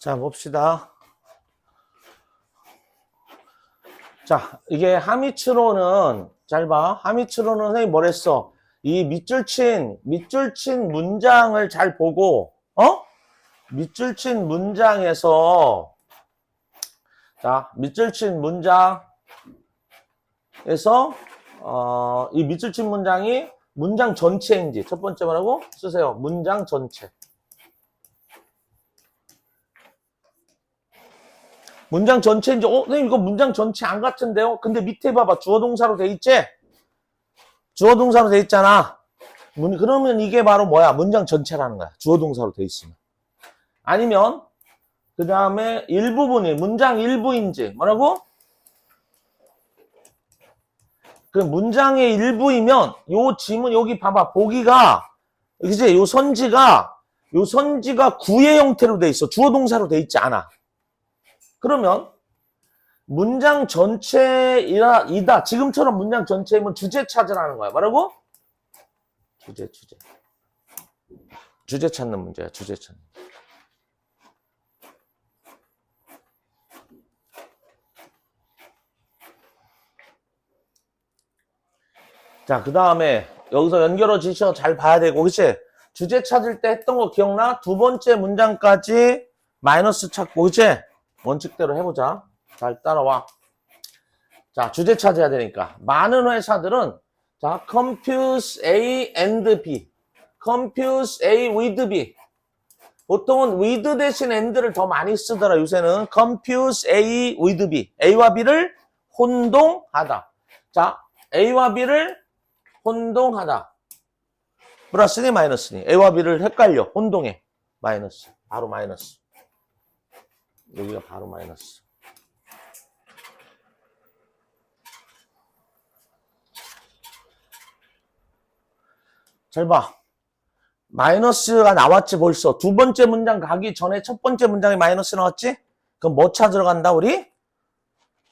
자, 봅시다. 자, 이게 하미츠로는, 잘 봐. 하미츠로는 선생님이 뭐랬어? 이 밑줄 친 문장을 잘 보고, 밑줄 친 문장에서, 자, 밑줄 친 문장에서, 이 밑줄 친 문장이 문장 전체인지, 첫 번째 뭐라고? 쓰세요. 문장 전체. 문장 전체인지, 선생님 이거 문장 전체 안 같은데요? 근데 밑에 봐봐. 주어 동사로 돼 있지? 주어 동사로 돼 있잖아. 그러면 이게 바로 뭐야? 문장 전체라는 거야. 주어 동사로 돼 있으면. 아니면, 그 다음에 일부분이 문장 일부인지, 뭐라고? 그 문장의 일부이면, 요 지문, 여기 봐봐. 보기가, 그치? 요 선지가 구의 형태로 돼 있어. 주어 동사로 돼 있지 않아. 그러면 문장 전체이다. 지금처럼 문장 전체이면 주제 찾으라는 거야. 뭐라고? 주제 찾는 문제야. 주제 찾는. 자, 그 다음에 여기서 연결어 지셔 잘 봐야 되고, 그치? 주제 찾을 때 했던 거 기억나? 두 번째 문장까지 마이너스 찾고, 그치? 원칙대로 해보자. 잘 따라와. 자, 주제 찾아야 되니까. 많은 회사들은, 자, confuse A and B. confuse A with B. 보통은 with 대신 and를 더 많이 쓰더라, 요새는. confuse A with B. A와 B를 혼동하다. 자, A와 B를 혼동하다. 플러스니 마이너스니. A와 B를 헷갈려. 혼동해. 마이너스. 바로 마이너스. 여기가 바로 마이너스. 잘 봐. 마이너스가 나왔지 벌써. 두 번째 문장 가기 전에 첫 번째 문장에 마이너스 나왔지? 그럼 뭐 찾으러 간다 우리?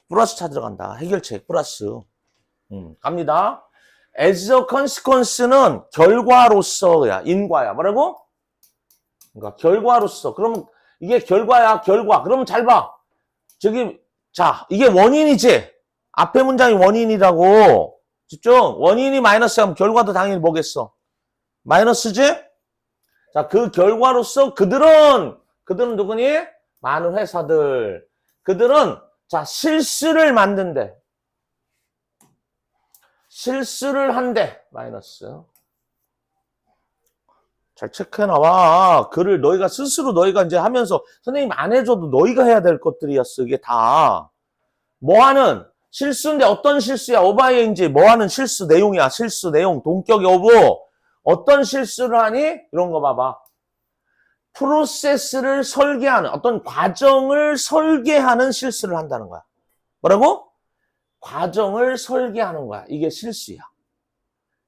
플러스 찾으러 간다. 해결책 플러스. 갑니다. As a consequence는 결과로서야. 인과야. 뭐라고? 그러니까 결과로서. 그러면 이게 결과야. 결과. 그러면 잘 봐. 자, 이게 원인이지? 앞에 문장이 원인이라고. 집중. 원인이 마이너스하면 결과도 당연히 뭐겠어? 마이너스지? 자, 그 결과로서 그들은 누구니? 많은 회사들. 그들은, 자, 실수를 만든대. 실수를 한대. 마이너스. 잘 체크해놔봐. 글을 너희가 이제 하면서 선생님 안 해줘도 너희가 해야 될 것들이었어. 이게 다. 뭐 하는 실수인데 어떤 실수야? 오바이인지 뭐 하는 실수 내용이야. 실수 내용. 동격 여부. 어떤 실수를 하니? 이런 거 봐봐. 프로세스를 설계하는 어떤 과정을 설계하는 실수를 한다는 거야. 뭐라고? 과정을 설계하는 거야. 이게 실수야.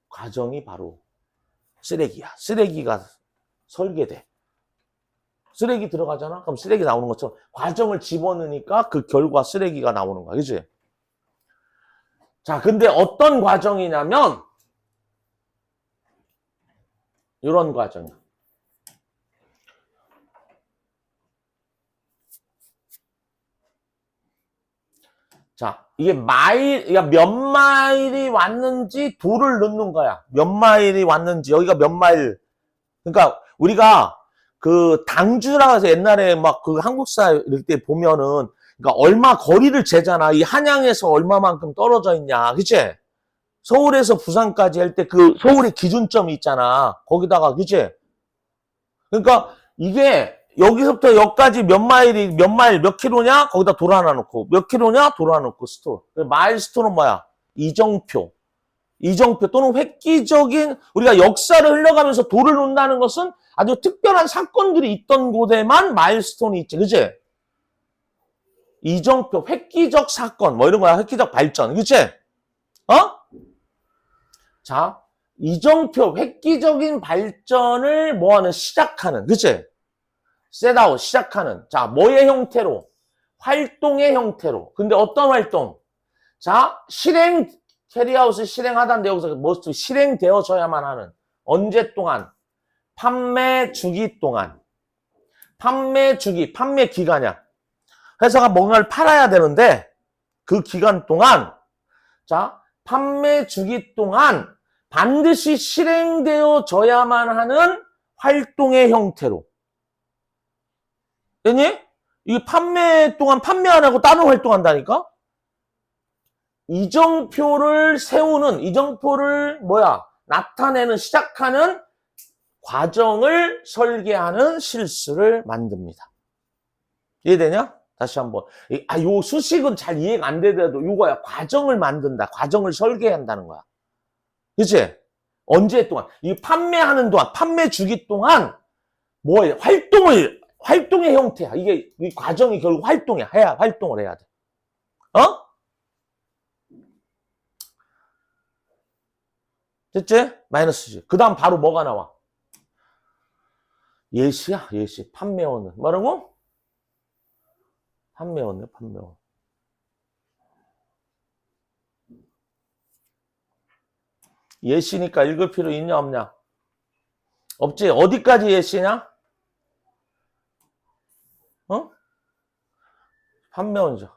과정이 바로 쓰레기야. 쓰레기가 설계돼. 쓰레기 들어가잖아? 그럼 쓰레기 나오는 것처럼 과정을 집어넣으니까 그 결과 쓰레기가 나오는 거야. 그치? 자, 근데 어떤 과정이냐면 이런 과정이야. 자, 이게 몇 마일이 왔는지 도를 넣는 거야. 몇 마일이 왔는지, 여기가 몇 마일. 그러니까 우리가 그 당주라고 해서 옛날에 막 그 한국사 이럴 때 보면은, 그러니까 얼마 거리를 재잖아. 이 한양에서 얼마만큼 떨어져 있냐. 그치? 서울에서 부산까지 할 때 그 서울의 기준점이 있잖아. 거기다가, 그치? 그러니까 이게 여기서부터 여기까지 몇 마일, 몇 킬로냐? 거기다 돌 하나 놓고. 몇 킬로냐? 돌 하나 놓고 스토어. 마일스톤은 뭐야? 이정표 또는 획기적인, 우리가 역사를 흘러가면서 돌을 놓는다는 것은 아주 특별한 사건들이 있던 곳에만 마일스톤이 있지. 그치? 이정표, 획기적 사건, 뭐 이런 거야. 획기적 발전. 그치? 자, 이정표, 획기적인 발전을 뭐하는, 시작하는. 그치? 셋아웃, 시작하는. 자, 뭐의 형태로? 활동의 형태로. 근데 어떤 활동? 자, 캐리아웃을 실행하다는데 여기서 뭐 실행되어져야만 하는. 언제 동안? 판매 주기 동안. 판매 주기, 판매 기간이야. 회사가 뭔가를 팔아야 되는데 그 기간 동안 자, 판매 주기 동안 반드시 실행되어져야만 하는 활동의 형태로. 됐니? 이 판매 동안 판매 안 하고 다른 활동한다니까? 이정표를 세우는, 이정표를 나타내는, 시작하는 과정을 설계하는 실수를 만듭니다. 이해되냐? 다시 한번. 요 수식은 잘 이해가 안 되더라도 요거야. 과정을 만든다. 과정을 설계한다는 거야. 그치? 언제 동안? 이 판매하는 동안, 판매 주기 동안 활동의 형태야. 이 과정이 결국 활동이야. 활동을 해야 돼. 어? 됐지? 마이너스지. 그 다음 바로 뭐가 나와? 예시야, 예시. 판매원은. 뭐라고? 판매원이요, 판매원. 예시니까 읽을 필요 있냐, 없냐? 없지? 어디까지 예시냐? 어? 판매원이죠.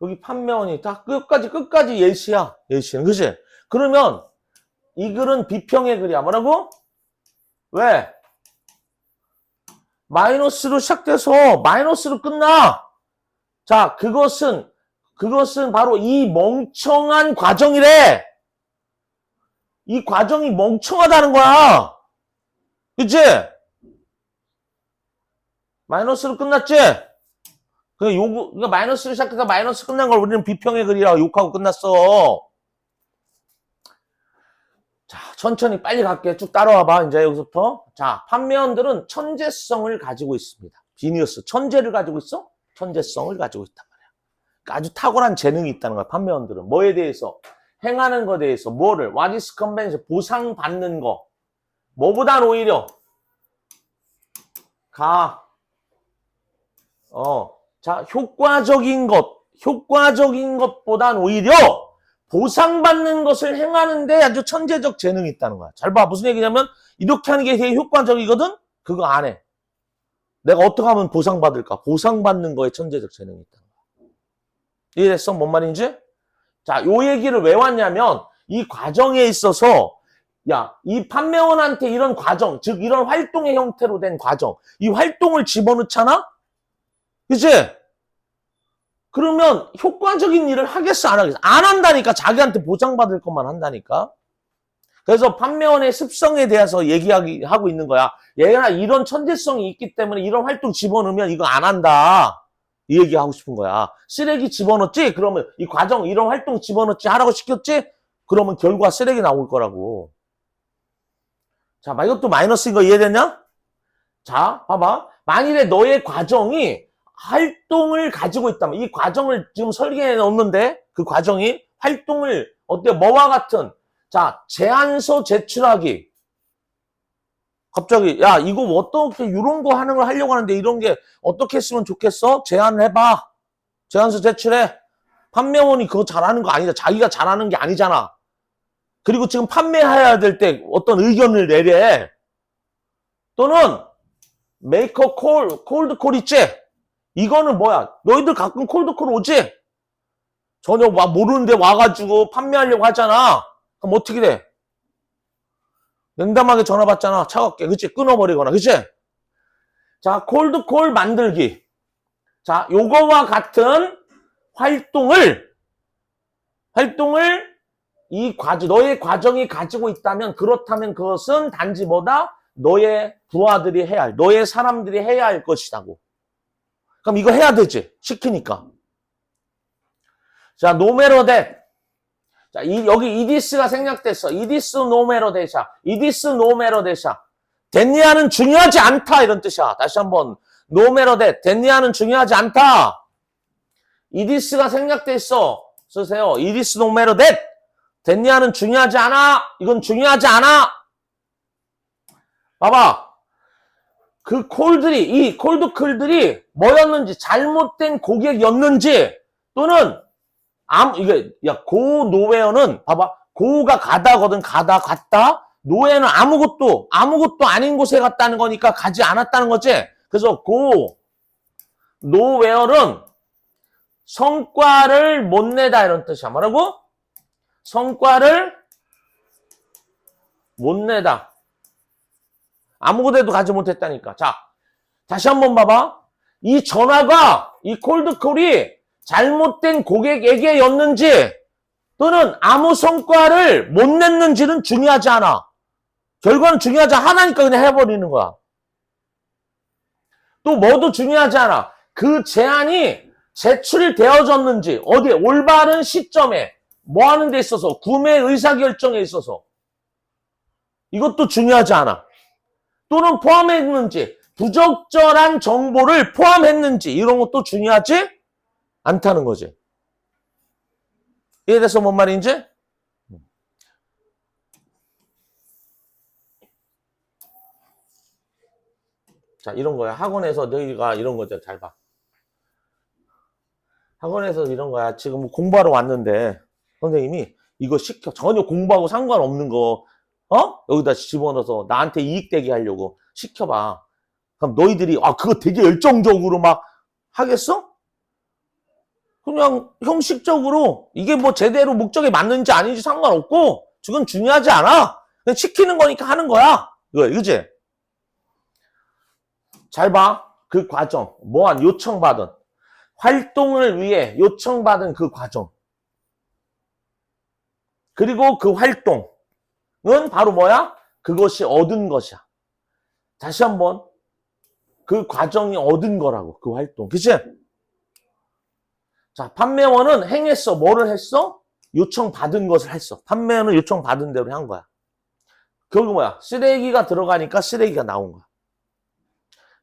여기 판매원이 다 끝까지 예시야. 예시는. 그치? 그러면 이 글은 비평의 글이야. 뭐라고? 왜? 마이너스로 시작돼서 마이너스로 끝나. 자, 그것은 바로 이 멍청한 과정이래. 이 과정이 멍청하다는 거야. 그치? 마이너스로 끝났지? 그러니까 마이너스로 시작해서 마이너스 끝난 걸 우리는 비평의 글이라고 욕하고 끝났어. 자, 천천히 빨리 갈게. 쭉 따라와봐. 이제 여기서부터. 자, 판매원들은 천재성을 가지고 있습니다. 비니어스. 천재를 가지고 있어? 천재성을 가지고 있단 말이야. 그러니까 아주 탁월한 재능이 있다는 거야. 판매원들은. 뭐에 대해서? 행하는 거에 대해서. 뭐를? What is compensation? 보상받는 거. 뭐보단 오히려 자, 효과적인 것보단 오히려 보상받는 것을 행하는데 아주 천재적 재능이 있다는 거야. 잘 봐. 무슨 얘기냐면 이렇게 하는 게 되게 효과적이거든? 그거 안 해. 내가 어떻게 하면 보상받을까? 보상받는 거에 천재적 재능이 있다는 거야. 이해됐어? 뭔 말인지? 자, 요 얘기를 왜 왔냐면 이 과정에 있어서 이 판매원한테 이런 과정, 즉 이런 활동의 형태로 된 과정, 이 활동을 집어넣잖아? 그치? 그러면 효과적인 일을 하겠어, 안 하겠어? 안 한다니까. 자기한테 보상받을 것만 한다니까. 그래서 판매원의 습성에 대해서 얘기하고 있는 거야. 얘가 이런 천재성이 있기 때문에 이런 활동 집어넣으면 이거 안 한다. 이 얘기하고 싶은 거야. 쓰레기 집어넣었지? 그러면 이 과정, 이런 활동 집어넣었지? 하라고 시켰지? 그러면 결과 쓰레기 나올 거라고. 자, 이것도 마이너스인 거 이해됐냐? 자, 봐봐. 만일에 너의 과정이 활동을 가지고 있다면, 이 과정을 지금 설계해 놓는데, 그 과정이 활동을, 뭐와 같은, 자, 제안서 제출하기. 갑자기, 이거 어떻게, 이런 거 하는 걸 하려고 하는데, 이런 게 어떻게 했으면 좋겠어? 제안을 해봐. 제안서 제출해. 판매원이 그거 잘하는 거 아니다. 자기가 잘하는 게 아니잖아. 그리고 지금 판매해야 될 때 어떤 의견을 내래. 또는 make a call, cold call 있지? 이거는 뭐야? 너희들 가끔 콜드콜 오지? 전혀 모르는데 와가지고 판매하려고 하잖아. 그럼 어떻게 돼? 냉담하게 전화 받잖아. 차갑게. 그치? 끊어버리거나. 그치? 자, 콜드콜 만들기. 자, 요거와 같은 활동을 너의 과정이 가지고 있다면, 그렇다면 그것은 단지 너의 부하들이 해야 할, 너의 사람들이 해야 할 것이라고. 그럼 이거 해야 되지. 시키니까. 자, no matter that. 자, 여기 이디스가 생략됐어. 이디스 no matter that이야. 이디스 no matter that이야. 됐냐는 중요하지 않다. 이런 뜻이야. 다시 한번. no matter that. 됐냐는 중요하지 않다. 이디스가 생략돼 있어. 쓰세요. 이디스 no matter that. 됐냐는 중요하지 않아. 이건 중요하지 않아. 봐봐. 그 이 콜드콜들이 뭐였는지, 잘못된 고객이었는지, 또는, 고 노웨어는, 봐봐. 고가 가다거든, 갔다. 노웨어는 아무것도 아닌 곳에 갔다는 거니까 가지 않았다는 거지. 그래서 go nowhere은 성과를 못 내다 이런 뜻이야. 뭐라고? 성과를 못 내다. 아무데도 가지 못했다니까. 자, 다시 한번 봐봐. 이 전화가, 이 콜드콜이 잘못된 고객에게였는지 또는 아무 성과를 못 냈는지는 중요하지 않아. 결과는 중요하지 않으니까 그냥 해버리는 거야. 또 뭐도 중요하지 않아. 그 제안이 제출되어졌는지, 어디에, 올바른 시점에, 뭐 하는 데 있어서, 구매 의사결정에 있어서. 이것도 중요하지 않아. 또는 포함했는지, 부적절한 정보를 포함했는지, 이런 것도 중요하지 않다는 거지. 이해돼서 뭔 말인지? 자, 이런 거야. 학원에서 너희가 이런 거죠. 잘 봐. 학원에서 이런 거야. 지금 공부하러 왔는데 선생님이 이거 시켜. 전혀 공부하고 상관없는 거 여기다 집어넣어서 나한테 이익되게 하려고 시켜봐. 그럼 너희들이 그거 되게 열정적으로 막 하겠어? 그냥 형식적으로 이게 뭐 제대로 목적에 맞는지 아닌지 상관없고 그건 중요하지 않아. 그냥 시키는 거니까 하는 거야. 그지? 잘 봐. 그 과정. 뭐한 요청받은 활동을 위해 요청받은 그 과정. 그리고 그 활동은 바로 뭐야? 그것이 얻은 것이야. 다시 한번 그 과정이 얻은 거라고. 그 활동. 그치? 자, 판매원은 행했어. 뭐를 했어? 요청받은 것을 했어. 판매원은 요청받은 대로 한 거야. 결국 뭐야? 쓰레기가 들어가니까 쓰레기가 나온 거야.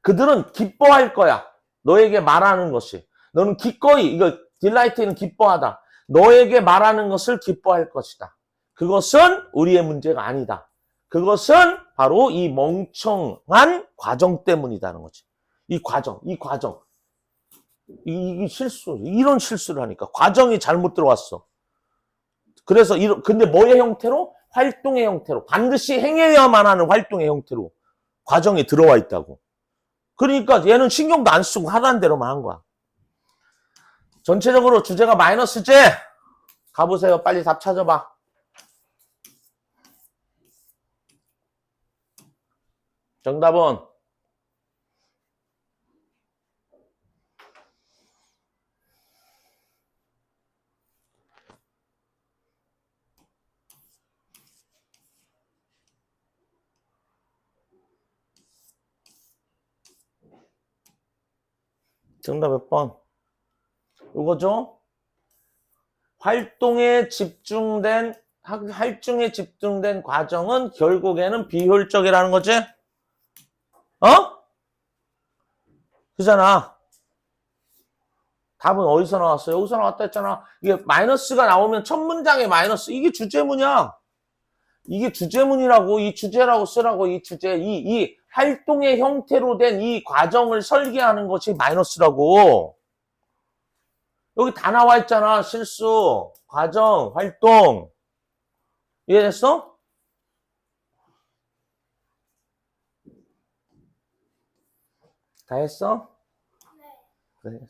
그들은 기뻐할 거야. 너에게 말하는 것이. 너는 기꺼이, 이거 딜라이트는 기뻐하다. 너에게 말하는 것을 기뻐할 것이다. 그것은 우리의 문제가 아니다. 그것은 바로 이 멍청한 과정 때문이라는 거지. 이 과정. 이 실수. 이런 실수를 하니까. 과정이 잘못 들어왔어. 그래서, 근데 뭐의 형태로? 활동의 형태로. 반드시 행해야만 하는 활동의 형태로 과정이 들어와 있다고. 그러니까 얘는 신경도 안 쓰고 하라는 대로만 한 거야. 전체적으로 주제가 마이너스지? 가보세요. 빨리 답 찾아봐. 정답은 정답 몇 번? 이거죠? 활동에 집중된 과정은 결국에는 비효율적이라는 거지? 그잖아. 답은 어디서 나왔어? 여기서 나왔다 했잖아. 이게 마이너스가 나오면 첫 문장에 마이너스. 이게 주제문이야. 이게 주제문이라고, 이 주제라고 쓰라고, 이 주제, 이 활동의 형태로 된 이 과정을 설계하는 것이 마이너스라고. 여기 다 나와 있잖아. 실수, 과정, 활동. 이해됐어? 다 했어? 네. 그래,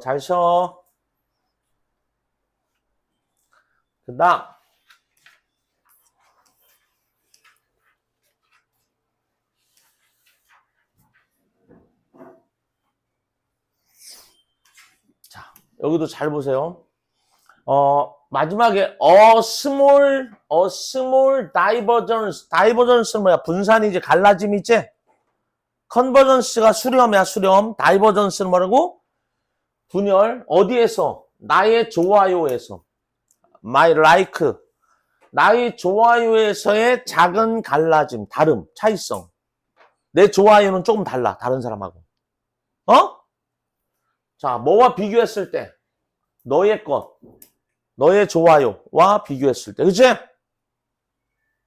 잘 쉬어. 그 다음. 자, 여기도 잘 보세요. 마지막에 a small divergence. divergence는 뭐야? 분산이지, 갈라짐이지? convergence가 수렴이야, 수렴. divergence는 뭐라고? 분열. 어디에서? 나의 좋아요에서. my like. 나의 좋아요에서의 작은 갈라짐, 다름, 차이성. 내 좋아요는 조금 달라, 다른 사람하고. 자, 뭐와 비교했을 때? 너의 것, 너의 좋아요와 비교했을 때. 그치?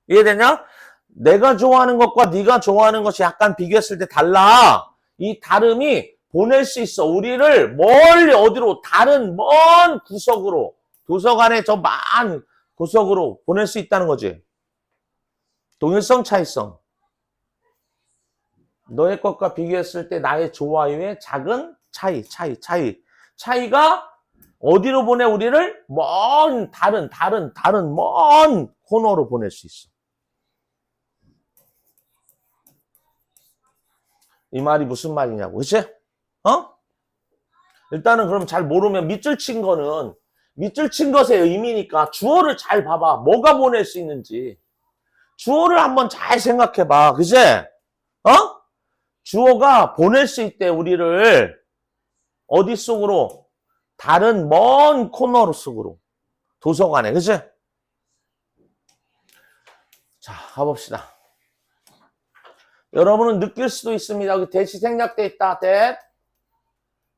이해되냐? 내가 좋아하는 것과 네가 좋아하는 것이 약간 비교했을 때 달라. 이 다름이 보낼 수 있어. 우리를 멀리 어디로, 다른 먼 구석으로, 도서관의 저 많은 구석으로 보낼 수 있다는 거지. 동일성, 차이성. 너의 것과 비교했을 때 나의 좋아요의 작은 차이가 어디로 보내 우리를? 먼 다른 먼 코너로 보낼 수 있어. 이 말이 무슨 말이냐고, 그치? 어? 일단은 그럼 잘 모르면 밑줄 친 것의 의미니까 주어를 잘 봐봐. 뭐가 보낼 수 있는지. 주어를 한번 잘 생각해봐. 그치? 어? 주어가 보낼 수 있대, 우리를. 어디 속으로? 다른 먼 코너 속으로. 도서관에, 그치? 자, 가봅시다. 여러분은 느낄 수도 있습니다. 여기 대시 생략돼 있다, 대.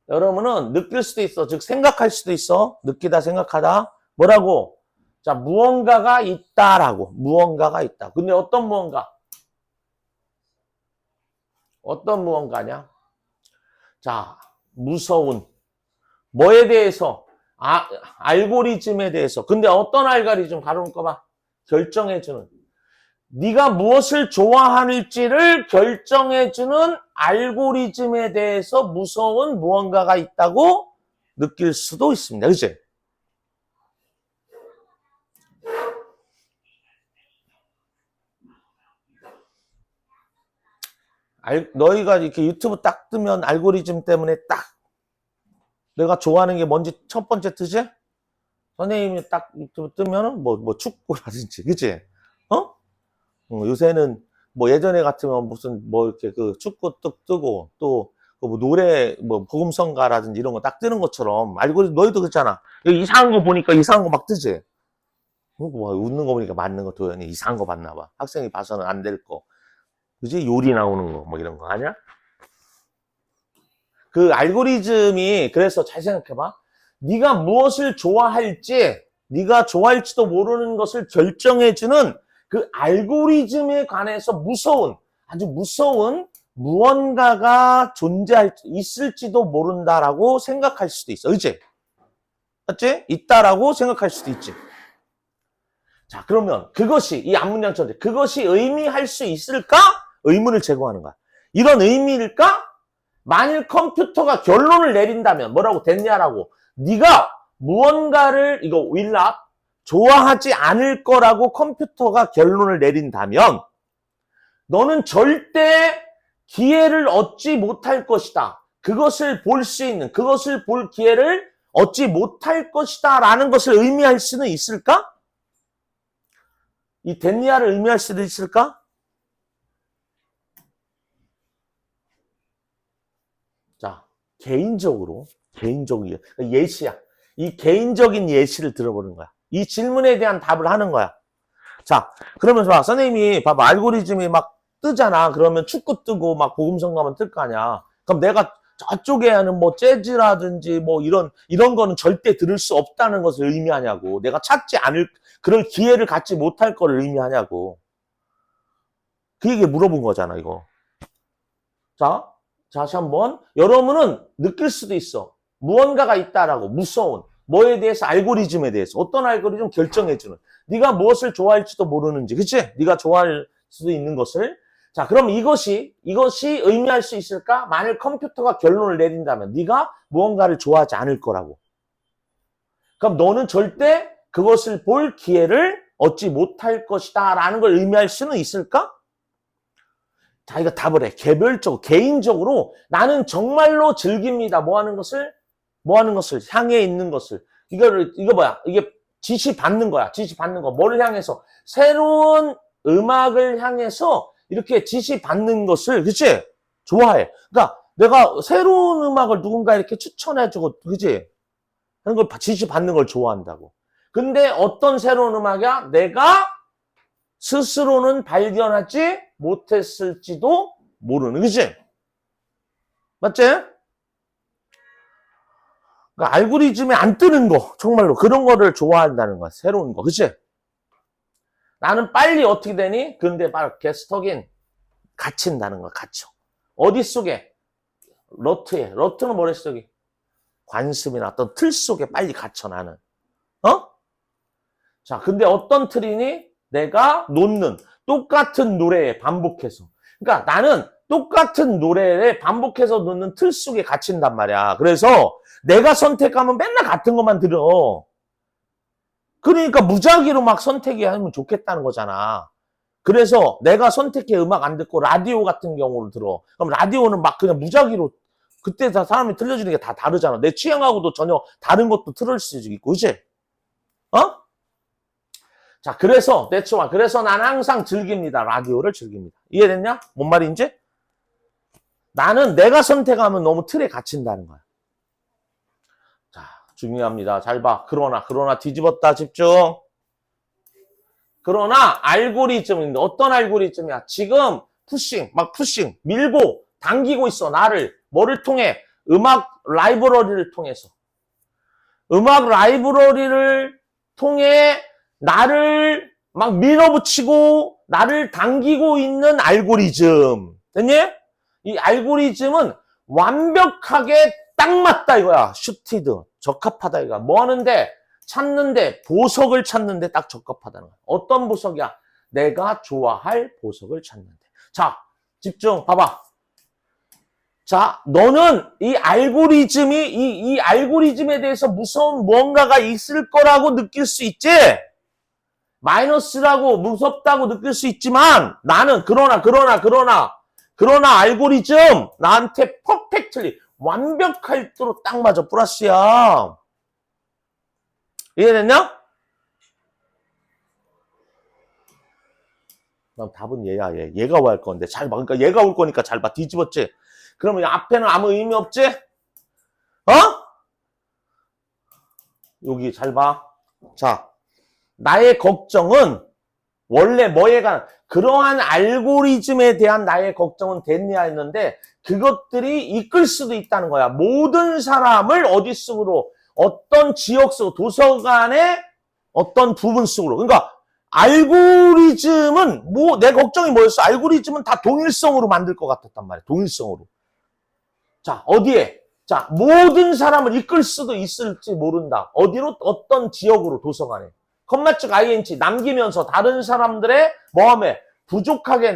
여러분은 느낄 수도 있어. 즉, 생각할 수도 있어. 느끼다, 생각하다. 뭐라고? 자, 무언가가 있다라고. 무언가가 있다. 근데 어떤 무언가? 어떤 무언가냐? 자, 무서운. 뭐에 대해서? 알고리즘에 대해서. 근데 어떤 알고리즘? 가로는 거봐. 결정해주는. 네가 무엇을 좋아할지를 결정해주는 알고리즘에 대해서 무서운 무언가가 있다고 느낄 수도 있습니다. 그치? 너희가 이렇게 유튜브 딱 뜨면 알고리즘 때문에 딱 내가 좋아하는 게 뭔지 첫 번째 뜨지? 선생님이 딱 유튜브 뜨면은 뭐 축구라든지, 그치? 어? 요새는 뭐 예전에 같으면 무슨 뭐 이렇게 그 축구 뜨고 또 뭐 노래 뭐 복음성가라든지 이런 거 딱 뜨는 것처럼 알고리즘 너희도 그렇잖아. 여기 이상한 거 보니까 이상한 거 막 뜨지. 뭐 웃는 거 보니까 맞는 거 도연이 이상한 거 봤나 봐. 학생이 봐서는 안 될 거. 그지? 요리 나오는 거 뭐 이런 거 아니야? 그 알고리즘이 그래서 잘 생각해봐. 네가 무엇을 좋아할지, 네가 좋아할지도 모르는 것을 결정해주는 그 알고리즘에 관해서 아주 무서운 무언가가 있을지도 모른다라고 생각할 수도 있어. 그치? 맞지? 있다라고 생각할 수도 있지. 자, 그러면 이 앞문장처럼 그것이 의미할 수 있을까? 의문을 제공하는 거야. 이런 의미일까? 만일 컴퓨터가 결론을 내린다면 뭐라고 됐냐라고. 네가 무언가를 이거 will 좋아하지 않을 거라고 컴퓨터가 결론을 내린다면 너는 절대 기회를 얻지 못할 것이다. 그것을 볼 수 있는, 그것을 볼 기회를 얻지 못할 것이다 라는 것을 의미할 수는 있을까? 이 됐냐를 의미할 수도 있을까? 자, 개인적으로 예시야. 이 개인적인 예시를 들어보는 거야. 이 질문에 대한 답을 하는 거야. 자, 그러면 봐, 선생님이 봐봐, 알고리즘이 막 뜨잖아. 그러면 축구 뜨고 막 복음성가만 뜰 거 아니야. 그럼 내가 저쪽에 하는 뭐 재즈라든지 뭐 이런 거는 절대 들을 수 없다는 것을 의미하냐고. 내가 찾지 않을 그럴 기회를 갖지 못할 거를 의미하냐고. 그 얘기 물어본 거잖아, 이거. 자, 다시 한번. 여러분은 느낄 수도 있어. 무언가가 있다라고. 무서운. 뭐에 대해서? 알고리즘에 대해서. 어떤 알고리즘? 결정해주는. 네가 무엇을 좋아할지도 모르는지. 그치? 네가 좋아할 수도 있는 것을. 자, 그럼 이것이 의미할 수 있을까? 만일 컴퓨터가 결론을 내린다면 네가 무언가를 좋아하지 않을 거라고. 그럼 너는 절대 그것을 볼 기회를 얻지 못할 것이다 라는 걸 의미할 수는 있을까? 자기가 답을 해. 개인적으로 나는 정말로 즐깁니다. 뭐 하는 것을? 향해 있는 것을. 이거 뭐야? 이게 지시받는 거야. 지시받는 거. 뭐를 향해서? 새로운 음악을 향해서 이렇게 지시받는 것을, 그치? 좋아해. 그러니까 내가 새로운 음악을 누군가 이렇게 추천해주고, 그치? 하는 걸 지시받는 걸 좋아한다고. 근데 어떤 새로운 음악이야? 내가 스스로는 발견하지 못했을지도 모르는, 그치? 맞지? 그러니까 알고리즘에 안 뜨는 거, 정말로 그런 거를 좋아한다는 거야. 새로운 거, 그치? 나는 빨리 어떻게 되니? 근데 바로 게스터긴 갇힌다는 거야, 갇혀. 어디 속에? 러트에. 러트는 뭐랬어, 여기? 관습이나 어떤 틀 속에 빨리 갇혀, 나는. 어? 자, 근데 어떤 틀이니? 내가 놓는 똑같은 노래에 반복해서. 그러니까 나는 똑같은 노래에 반복해서 듣는 틀 속에 갇힌단 말이야. 그래서 내가 선택하면 맨날 같은 것만 들어. 그러니까 무작위로 막 선택하면 좋겠다는 거잖아. 그래서 내가 선택해 음악 안 듣고 라디오 같은 경우를 들어. 그럼 라디오는 막 그냥 무작위로 그때 다 사람이 들려주는 게 다 다르잖아. 내 취향하고도 전혀 다른 것도 틀을 수 있고, 그치? 어? 자, 그래서 난 항상 즐깁니다. 라디오를 즐깁니다. 이해됐냐? 뭔 말인지? 나는 내가 선택하면 너무 틀에 갇힌다는 거야. 자, 중요합니다. 잘 봐. 그러나 뒤집었다. 집중. 그러나 알고리즘인데 어떤 알고리즘이야? 지금 푸싱 밀고 당기고 있어. 나를 뭐를 통해? 음악 라이브러리를 통해서. 음악 라이브러리를 통해 나를 막 밀어붙이고 나를 당기고 있는 알고리즘. 됐니? 이 알고리즘은 완벽하게 딱 맞다 이거야. 슈티드. 적합하다 이거야. 뭐 하는데? 찾는데, 보석을 찾는데 딱 적합하다는 거야. 어떤 보석이야? 내가 좋아할 보석을 찾는데. 자, 집중. 봐봐. 자, 너는 이 알고리즘이, 이 알고리즘에 대해서 무서운 무언가가 있을 거라고 느낄 수 있지? 마이너스라고 무섭다고 느낄 수 있지만 나는 그러나 알고리즘 나한테 퍼펙트리 완벽할도록 딱 맞아. 플러스야. 이해됐냐? 그럼 답은 얘야, 얘. 얘가 뭐 할 건데. 잘 봐. 그러니까 얘가 올 거니까 잘 봐. 뒤집었지? 그러면 앞에는 아무 의미 없지? 어? 여기 잘 봐. 자, 나의 걱정은 원래 뭐에가 그러한 알고리즘에 대한 나의 걱정은 됐냐 했는데 그것들이 이끌 수도 있다는 거야. 모든 사람을 어디 속으로 어떤 지역 속 도서관의 어떤 부분 속으로. 그러니까 알고리즘은 뭐 내 걱정이 뭐였어? 알고리즘은 다 동일성으로 만들 것 같았단 말이야. 동일성으로. 자, 어디에? 자, 모든 사람을 이끌 수도 있을지 모른다. 어디로? 어떤 지역으로 도서관에. 컴마축 ing 남기면서 다른 사람들의 뭐함에 부족하게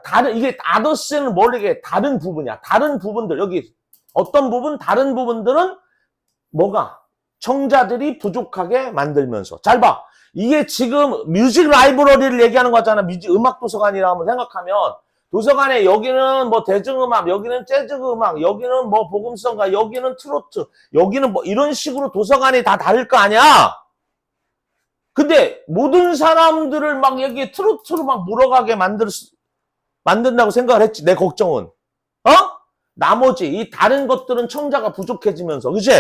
다른 이게 아더스는 모르게 다른 부분이야. 다른 부분들 여기 어떤 부분 다른 부분들은 뭐가 청자들이 부족하게 만들면서 잘 봐. 이게 지금 뮤직 라이브러리를 얘기하는 거잖아. 음악 도서관이라 한번 생각하면 도서관에 여기는 뭐 대중음악, 여기는 재즈음악, 여기는 뭐 복음성가, 여기는 트로트, 여기는 뭐 이런 식으로 도서관이 다 다를 거 아니야. 근데 모든 사람들을 막 여기 트로트로 막 물어가게 만든다고 생각을 했지. 내 걱정은. 어? 나머지 이 다른 것들은 청자가 부족해지면서. 그치?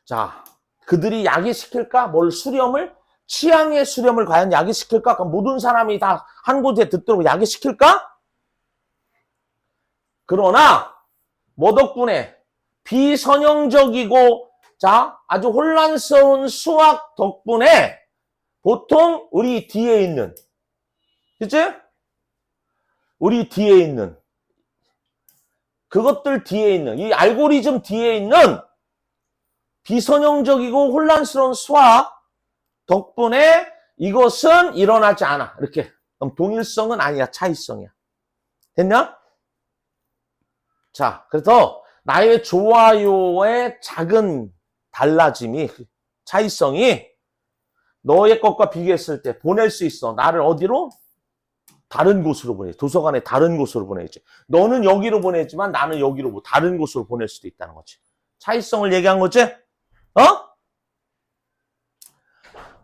자, 그들이 야기시킬까? 뭘 수렴을? 취향의 수렴을 과연 야기시킬까? 그럼 모든 사람이 다 한 곳에 듣도록 야기시킬까? 그러나 뭐 덕분에 비선형적이고 자 아주 혼란스러운 수학 덕분에 보통 우리 뒤에 있는 그치? 우리 뒤에 있는 그것들 뒤에 있는 이 알고리즘 뒤에 있는 비선형적이고 혼란스러운 수학 덕분에 이것은 일어나지 않아. 이렇게. 그럼 동일성은 아니야. 차이성이야. 됐냐? 자, 그래서 나의 좋아요의 작은 달라짐이, 차이성이 너의 것과 비교했을 때 보낼 수 있어. 나를 어디로? 다른 곳으로 보내. 도서관에 다른 곳으로 보내지. 너는 여기로 보내지만 나는 여기로 다른 곳으로 보낼 수도 있다는 거지. 차이성을 얘기한 거지? 어?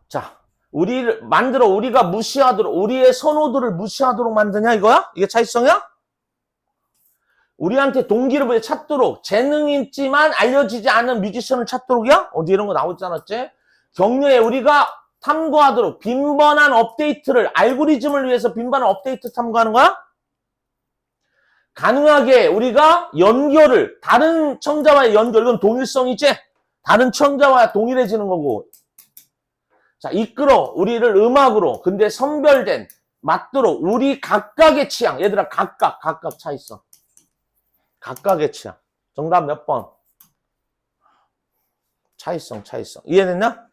자, 우리가 무시하도록, 우리의 선호도를 무시하도록 만드냐, 이거야? 이게 차이성이야? 우리한테 동기를 찾도록, 재능 있지만 알려지지 않은 뮤지션을 찾도록이야? 어디 이런 거 나오지 않았지? 격려에 우리가 탐구하도록, 빈번한 업데이트를, 알고리즘을 위해서 빈번한 업데이트 탐구하는 거야? 가능하게 우리가 연결을, 다른 청자와의 연결, 이건 동일성이지? 다른 청자와 동일해지는 거고, 자, 이끌어 우리를 음악으로 근데 선별된 맞도록 우리 각각의 취향 얘들아 각각 차이성 각각의 취향 정답 몇 번? 차이성 이해됐나?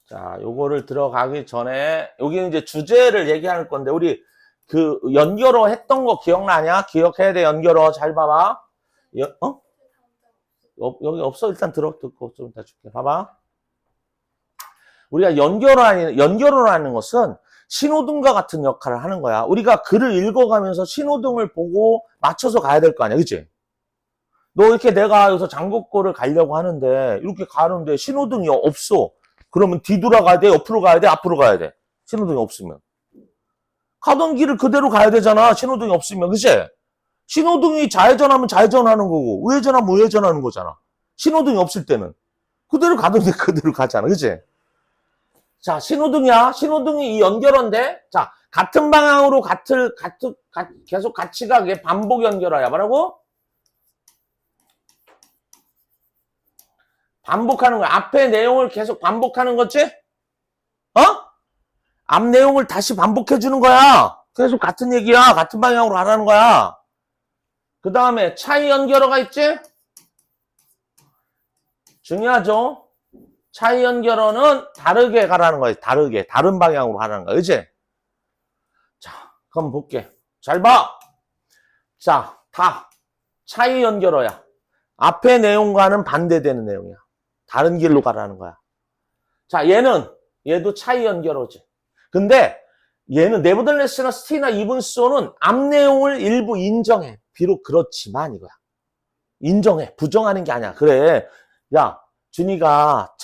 자, 요거를 들어가기 전에, 여기는 이제 주제를 얘기할 건데, 우리 그 연결어 했던 거 기억나냐? 기억해야 돼, 연결어. 잘 봐봐. 여기 없어. 일단 듣고 좀 이따 줄게. 봐봐. 우리가 연결어라는 것은 신호등과 같은 역할을 하는 거야. 우리가 글을 읽어가면서 신호등을 보고 맞춰서 가야 될 거 아니야. 그치? 너 이렇게 내가 여기서 장곡고를 가려고 하는데, 이렇게 가는데 신호등이 없어. 그러면 뒤돌아가야 돼? 옆으로 가야 돼? 앞으로 가야 돼? 신호등이 없으면. 가던 길을 그대로 가야 되잖아. 신호등이 없으면. 그치? 신호등이 좌회전하면 좌회전하는 거고, 우회전하면 우회전하는 거잖아. 신호등이 없을 때는. 그대로 가던데 그대로 가잖아. 그치? 자, 신호등이야. 신호등이 이 연결어인데, 자, 같은 방향으로 계속 같이 가게 반복 연결어야. 뭐라고? 반복하는 거야. 앞에 내용을 계속 반복하는 거지? 어? 앞 내용을 다시 반복해 주는 거야. 계속 같은 얘기야. 같은 방향으로 가라는 거야. 그 다음에 차이 연결어가 있지? 중요하죠? 차이 연결어는 다르게 가라는 거야. 다르게. 다른 방향으로 가라는 거야. 그치? 자, 그럼 볼게. 잘 봐. 자, 차이 연결어야. 앞에 내용과는 반대되는 내용이야. 다른 길로 가라는 거야. 자, 얘도 차이 연결어지. 근데 얘는 네버들레스나 스티나 이븐소는 앞 내용을 일부 인정해. 비록 그렇지만 이거야. 인정해. 부정하는 게 아니야. 그래. 야, 준이가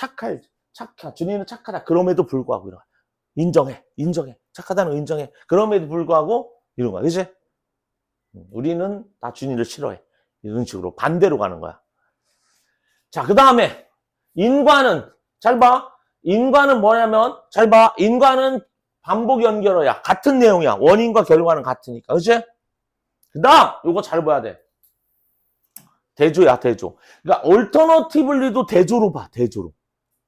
준이는 착하다. 그럼에도 불구하고 이런 거야. 인정해. 착하다는 거 인정해. 그럼에도 불구하고 이런 거야. 그치? 우리는 다 준이를 싫어해. 이런 식으로 반대로 가는 거야. 자, 그 다음에 인과는 잘 봐. 인과는 뭐냐면 잘 봐. 인과는 반복 연결어야. 같은 내용이야. 원인과 결과는 같으니까. 그치? 그 다음 요거 잘 봐야 돼. 대조야, 대조. 그러니까 올터너티블리도 대조로 봐. 대조로.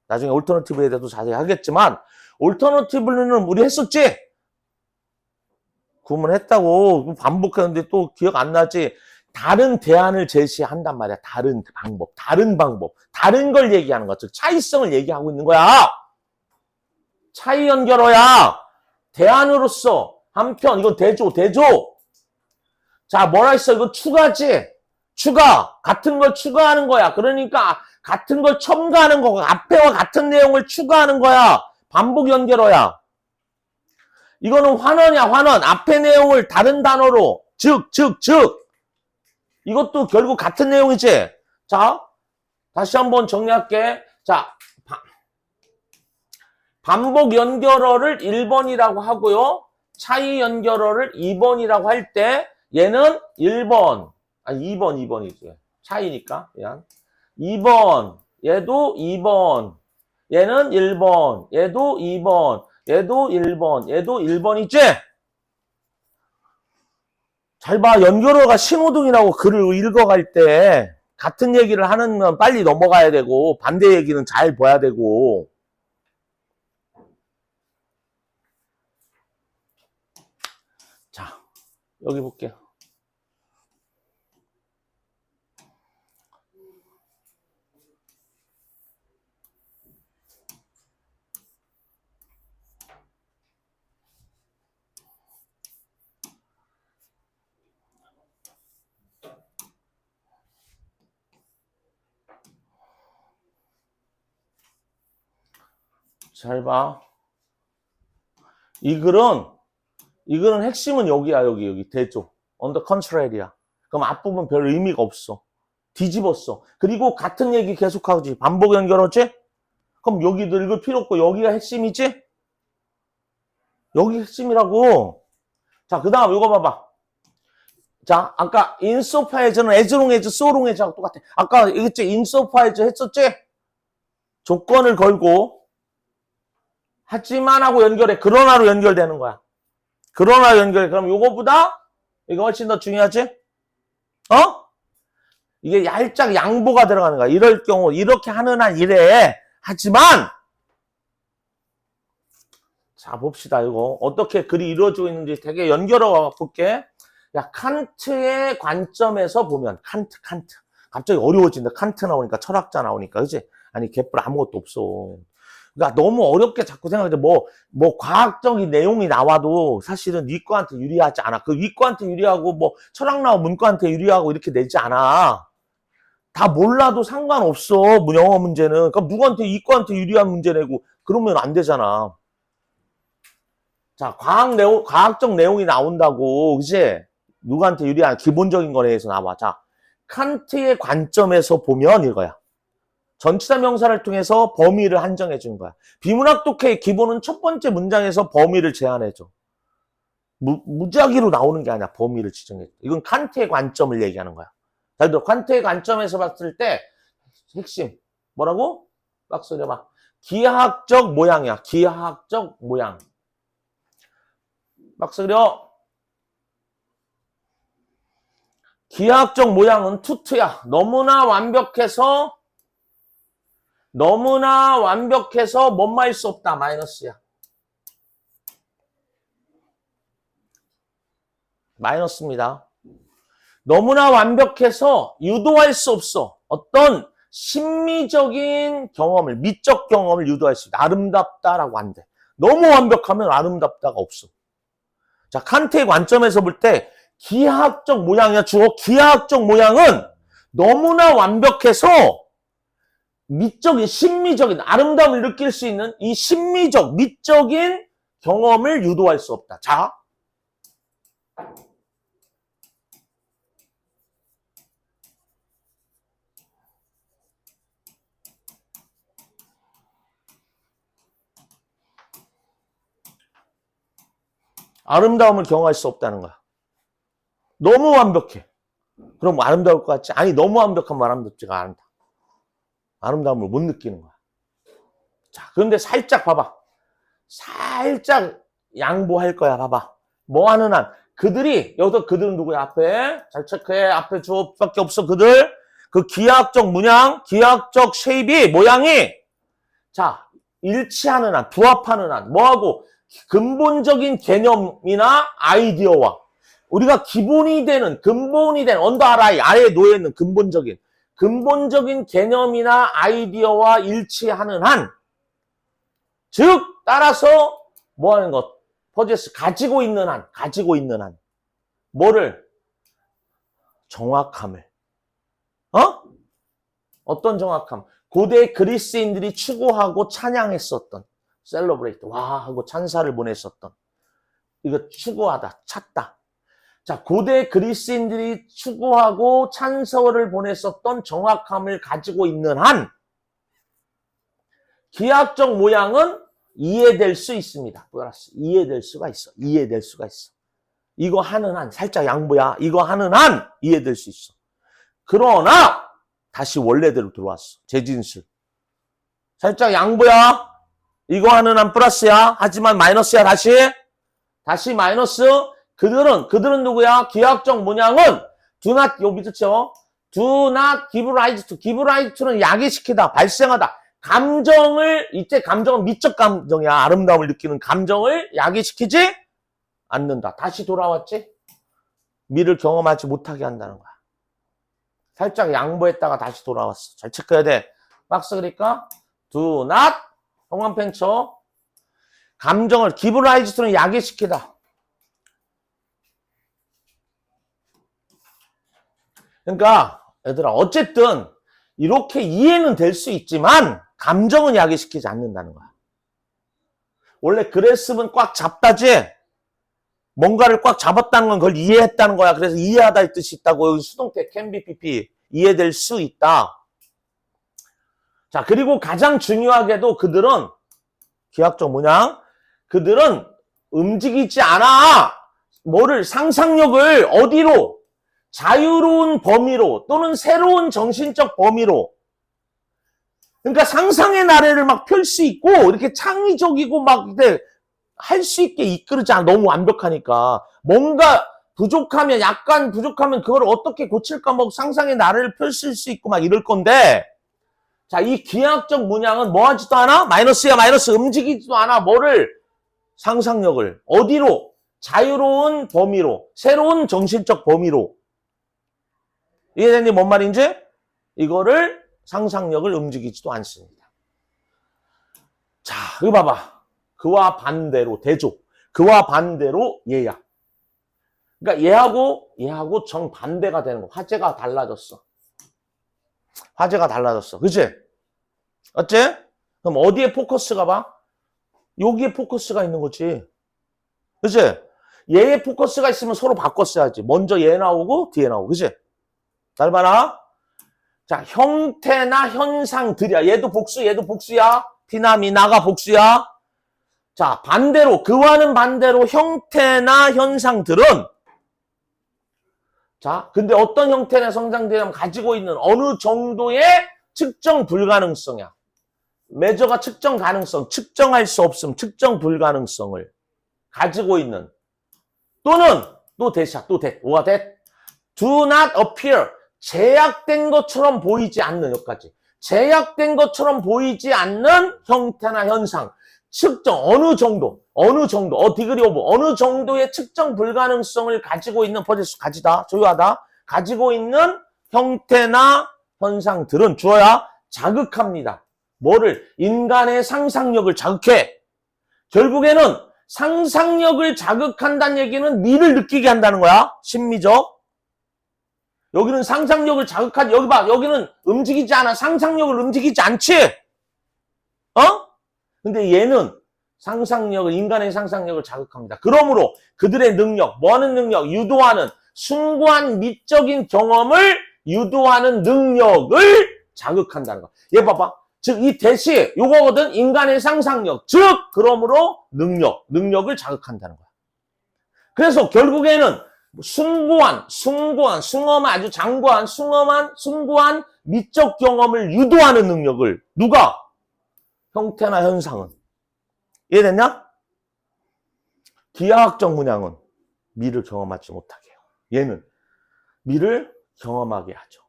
나중에 올터너티브에 대해서 자세히 하겠지만 올터너티블리는 우리 했었지? 구문했다고 반복했는데 또 기억 안 나지? 다른 대안을 제시한단 말이야. 다른 방법, 다른 걸 얘기하는 거. 즉 차이성을 얘기하고 있는 거야. 차이 연결어야. 대안으로서 한편 이건 대조. 자, 뭐라 했어? 이거 추가지. 추가. 같은 걸 추가하는 거야. 그러니까 같은 걸 첨가하는 거고 앞에와 같은 내용을 추가하는 거야. 반복 연결어야. 이거는 환원이야. 환원. 앞에 내용을 다른 단어로 즉. 이것도 결국 같은 내용이지. 자, 다시 한번 정리할게. 자, 반복 연결어를 1번이라고 하고요. 차이 연결어를 2번이라고 할 때 얘는 1번. 2번이지. 차이니까. 2번. 얘도 2번. 얘는 1번. 얘도 2번. 얘도 1번. 얘도 1번이지? 잘 봐. 연결어가 신호등이라고 글을 읽어갈 때 같은 얘기를 하는 건 빨리 넘어가야 되고 반대 얘기는 잘 봐야 되고. 자, 여기 볼게요. 잘 봐. 이 글은 핵심은 여기야, 여기. 대조. on the contrary야. 그럼 앞부분 별 의미가 없어. 뒤집었어. 그리고 같은 얘기 계속하지. 반복 연결어지? 그럼 여기도 읽을 필요 없고 여기가 핵심이지? 여기 핵심이라고. 자, 그 다음 이거 봐봐. 자, 아까 insofas는 as long as, so long as하고 똑같아. 아까 이랬지? insofas 했었지? 조건을 걸고 하지만 하고 연결해. 그러나로 연결되는 거야. 그러나 연결해. 그럼 요거보다 이거 훨씬 더 중요하지? 어? 이게 얄짝 양보가 들어가는 거야. 이럴 경우 이렇게 하는 한 이래. 하지만 자, 봅시다. 이거 어떻게 글이 이루어지고 있는지 되게 연결어 볼게. 야, 칸트의 관점에서 보면 칸트. 갑자기 어려워진다. 칸트 나오니까 철학자 나오니까. 그치? 아니, 개뿔 아무것도 없어. 그러니까 너무 어렵게 자꾸 생각하지. 뭐 과학적인 내용이 나와도 사실은 이과한테 유리하지 않아. 그 이과한테 유리하고 뭐 철학 나와 문과한테 유리하고 이렇게 되지 않아. 다 몰라도 상관없어. 영어 문제는. 그럼 누구한테 이과한테 유리한 문제 내고 그러면 안 되잖아. 자, 과학적 내용이 나온다고, 그치? 누구한테 유리한 기본적인 거에 대해서 나와. 자, 칸트의 관점에서 보면 이거야. 전치사 명사를 통해서 범위를 한정해 준 거야. 비문학 독해의 기본은 첫 번째 문장에서 범위를 제한해 줘. 무작위로 나오는 게 아니야. 범위를 지정해 줘. 이건 칸트의 관점을 얘기하는 거야. 자, 칸트의 관점에서 봤을 때 핵심 뭐라고? 막 써봐. 기하학적 모양이야. 기하학적 모양. 막 쓰려. 기하학적 모양은 투트야. 너무나 완벽해서 뭔 말 수 없다. 마이너스야. 마이너스입니다. 너무나 완벽해서 유도할 수 없어. 어떤 심미적인 경험을, 미적 경험을 유도할 수 있다. 아름답다라고 한대. 너무 완벽하면 아름답다가 없어. 자, 칸트의 관점에서 볼 때 기하학적 모양이야. 주어 기하학적 모양은 너무나 완벽해서 미적인, 심미적인 아름다움을 느낄 수 있는 이 심미적, 미적인 경험을 유도할 수 없다. 자, 아름다움을 경험할 수 없다는 거야. 너무 완벽해. 그럼 아름다울 것 같지? 아니, 너무 완벽하면 아름답지가 않다. 아름다움을 못 느끼는 거야. 자, 그런데 살짝 봐봐. 살짝 양보할 거야. 봐봐. 뭐 하는 한. 여기서 그들은 누구야? 앞에. 잘 체크해. 앞에 주어밖에 없어. 그들. 그 기하학적 문양, 기하학적 쉐입이, 모양이. 자, 일치하는 한, 부합하는 한. 뭐하고? 근본적인 개념이나 아이디어와 우리가 기본이 되는, 근본이 되는, 언더 아라이, 아래에 놓여있는 근본적인 개념이나 아이디어와 일치하는 한, 즉, 따라서 뭐 하는 것? 포제스, 가지고 있는 한. 뭐를? 정확함을. 어떤 정확함? 고대 그리스인들이 추구하고 찬양했었던, 셀러브레이트, 와 하고 찬사를 보냈었던, 이거 추구하다, 찾다. 자, 고대 그리스인들이 추구하고 찬서를 보냈었던 정확함을 가지고 있는 한 기하학적 모양은 이해될 수 있습니다. 플러스 이해될 수가 있어. 이거 하는 한, 살짝 양보야. 이거 하는 한 이해될 수 있어. 그러나 다시 원래대로 들어왔어. 재진술. 살짝 양보야. 이거 하는 한 플러스야. 하지만 마이너스야. 다시 마이너스. 그들은 누구야? 기하학적 문양은 do not, 요 밑에죠. do not give rise to. give rise to는 야기시키다, 발생하다. 이때 감정은 미적 감정이야. 아름다움을 느끼는 감정을 야기시키지 않는다. 다시 돌아왔지? 미를 경험하지 못하게 한다는 거야. 살짝 양보했다가 다시 돌아왔어. 잘 체크해야 돼. 박스 그러니까 do not, 형광펜 쳐. 감정을 give rise to는 야기시키다. 그러니까 얘들아 어쨌든 이렇게 이해는 될 수 있지만 감정은 야기시키지 않는다는 거야. 원래 그랬으면 꽉 잡다지 뭔가를 꽉 잡았다는 건 그걸 이해했다는 거야. 그래서 이해하다의 뜻이 있다고. 여기 수동태 can be pp 이해될 수 있다. 자, 그리고 가장 중요하게도 그들은 기하학적 문양, 그들은 움직이지 않아. 상상력을 어디로? 자유로운 범위로 또는 새로운 정신적 범위로. 그러니까 상상의 나래를 막 펼 수 있고 이렇게 창의적이고 막 할 수 있게 이끌지 않아. 너무 완벽하니까. 뭔가 약간 부족하면 그걸 어떻게 고칠까 뭐 상상의 나래를 펼칠 수 있고 막 이럴 건데, 자, 이 기하학적 문양은 뭐 하지도 않아? 마이너스야. 마이너스. 움직이지도 않아. 상상력을 어디로? 자유로운 범위로, 새로운 정신적 범위로. 이해됐니? 뭔 말인지? 이거를 상상력을 움직이지도 않습니다. 자, 이거 봐봐. 그와 반대로 대조. 그와 반대로 얘야. 그러니까 얘하고 정반대가 되는 거. 화제가 달라졌어. 화제가 달라졌어. 그치? 어째? 그럼 어디에 포커스가 봐? 여기에 포커스가 있는 거지. 그치? 얘에 포커스가 있으면 서로 바꿨어야지. 먼저 얘 나오고 뒤에 나오고. 그치? 잘 봐라. 자, 형태나 현상들이야. 얘도 복수, 얘도 복수야. 피나미나가 복수야. 자, 반대로, 그와는 반대로 형태나 현상들은 자, 근데 어떤 형태나 성장들이면 가지고 있는 어느 정도의 측정 불가능성이야. 매저가 측정 가능성, 측정할 수 없음, 측정 불가능성을 가지고 있는 또는 또 대시야, 또 대, 뭐가 대? Do not appear. 제약된 것처럼 보이지 않는 여기까지. 제약된 것처럼 보이지 않는 형태나 현상. 측정, 어느 정도, 디그리 오브, 어느 정도의 측정 불가능성을 가지고 있는 포지스 가지다, 조유하다, 가지고 있는 형태나 현상들은 주어야 자극합니다. 뭐를? 인간의 상상력을 자극해. 결국에는 상상력을 자극한다는 얘기는 미를 느끼게 한다는 거야. 심미적. 여기는 상상력을 자극하지. 여기 봐. 여기는 움직이지 않아. 상상력을 움직이지 않지. 어? 근데 얘는 상상력을, 인간의 상상력을 자극합니다. 그러므로 그들의 능력, 뭐하는 능력? 유도하는, 숭고한 미적인 경험을 유도하는 능력을 자극한다는 거. 얘 봐봐. 즉, 이 대시, 요거거든. 인간의 상상력. 즉, 그러므로 능력을 자극한다는 거야. 그래서 결국에는 숭고한, 아주 장고한, 숭고한 미적 경험을 유도하는 능력을 누가? 형태나 현상은. 이해됐냐? 기하학적 문양은 미를 경험하지 못하게 해요. 얘는 미를 경험하게 하죠.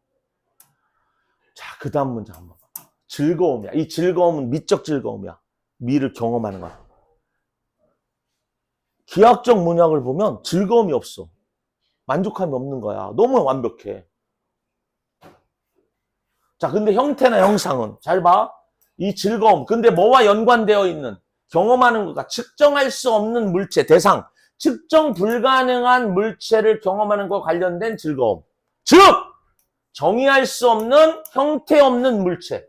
자, 그 다음 문제 한번 봐봐. 즐거움이야. 이 즐거움은 미적 즐거움이야. 미를 경험하는 거야. 기하학적 문양을 보면 즐거움이 없어. 만족감이 없는 거야. 너무 완벽해. 자, 근데 형태나 형상은 잘 봐. 이 즐거움. 근데 뭐와 연관되어 있는 경험하는 것과 측정할 수 없는 물체, 대상. 측정 불가능한 물체를 경험하는 것과 관련된 즐거움. 즉, 정의할 수 없는 형태 없는 물체.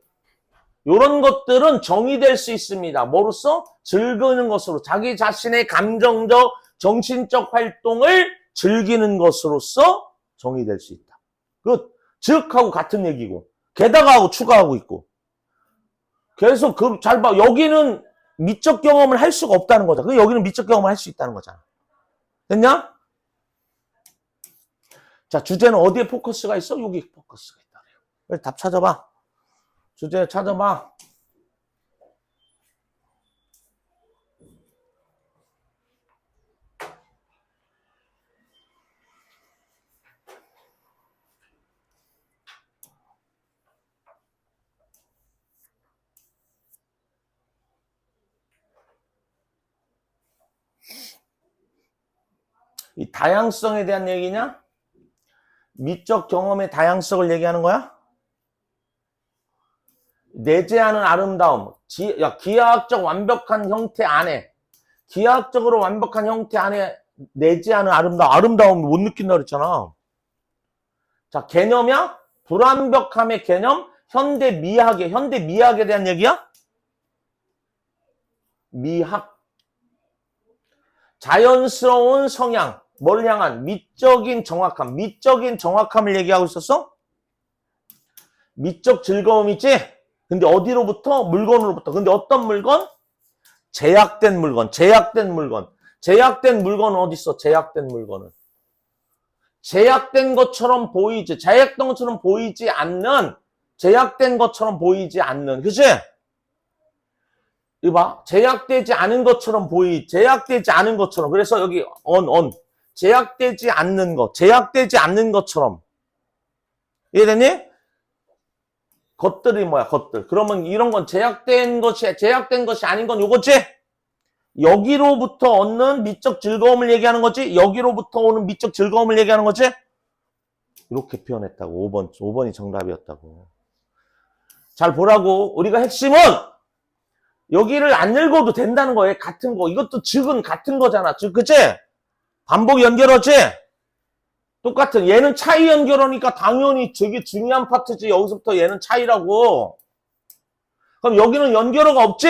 이런 것들은 정의될 수 있습니다. 뭐로써? 즐기는 것으로. 자기 자신의 감정적, 정신적 활동을 즐기는 것으로서 정의될 수 있다. 그, 즉하고 같은 얘기고, 게다가 하고 추가하고 있고. 그래서 잘 봐. 여기는 미적 경험을 할 수가 없다는 거잖아. 여기는 미적 경험을 할 수 있다는 거잖아. 됐냐? 자, 주제는 어디에 포커스가 있어? 여기 포커스가 있다. 빨리 답 찾아봐. 주제 찾아봐. 이 다양성에 대한 얘기냐? 미적 경험의 다양성을 얘기하는 거야? 내재하는 아름다움. 기하학적 완벽한 형태 안에, 기하학적으로 완벽한 형태 안에 내재하는 아름다움을 못 느낀다 그랬잖아. 자, 개념이야? 불완벽함의 개념? 현대 미학에 대한 얘기야? 미학. 자연스러운 성향. 뭘 향한? 미적인 정확함을 얘기하고 있었어? 미적 즐거움이지? 근데 어디로부터? 물건으로부터. 근데 어떤 물건? 제약된 물건은 어디 있어? 제약된 물건은. 제약된 것처럼 보이지 않는. 그치? 이거 봐. 제약되지 않은 것처럼. 그래서 여기 제약되지 않는 것처럼. 이해되니? 것들이 뭐야, 것들. 그러면 이런 건 제약된 것이 아닌 건 요거지? 여기로부터 얻는 미적 즐거움을 얘기하는 거지? 여기로부터 오는 미적 즐거움을 얘기하는 거지? 이렇게 표현했다고. 5번이 정답이었다고. 잘 보라고. 우리가 핵심은 여기를 안 읽어도 된다는 거예요. 같은 거. 이것도 즉은 같은 거잖아. 즉, 그치? 반복 연결어지? 똑같은. 얘는 차이 연결어니까 당연히 되게 중요한 파트지. 여기서부터 얘는 차이라고. 그럼 여기는 연결어가 없지?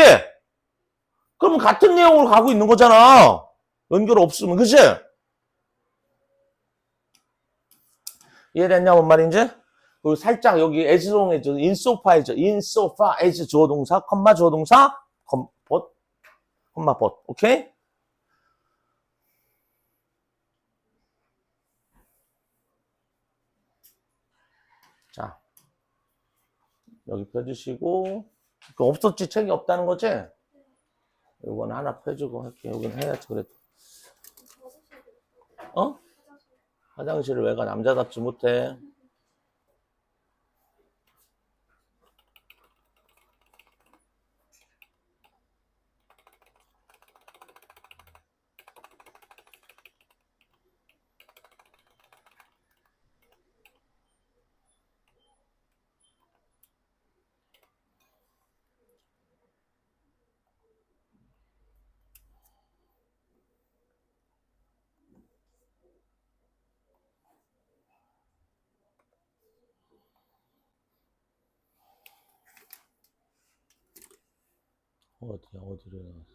그럼 같은 내용을 가고 있는 거잖아. 연결어 없으면. 그치? 이해됐냐? 뭔 말인지? 그리고 살짝 여기 as long as, insofar as 주어 동사, 컴마 주어 동사, 컴마 but. 오케이? 자, 여기 펴주시고. 없었지? 책이 없다는 거지? 이건 하나 펴주고 할게. 여긴 해야지, 그래도. 어? 화장실을 왜 가? 남자답지 못해. 어디야, 어디로 나왔어?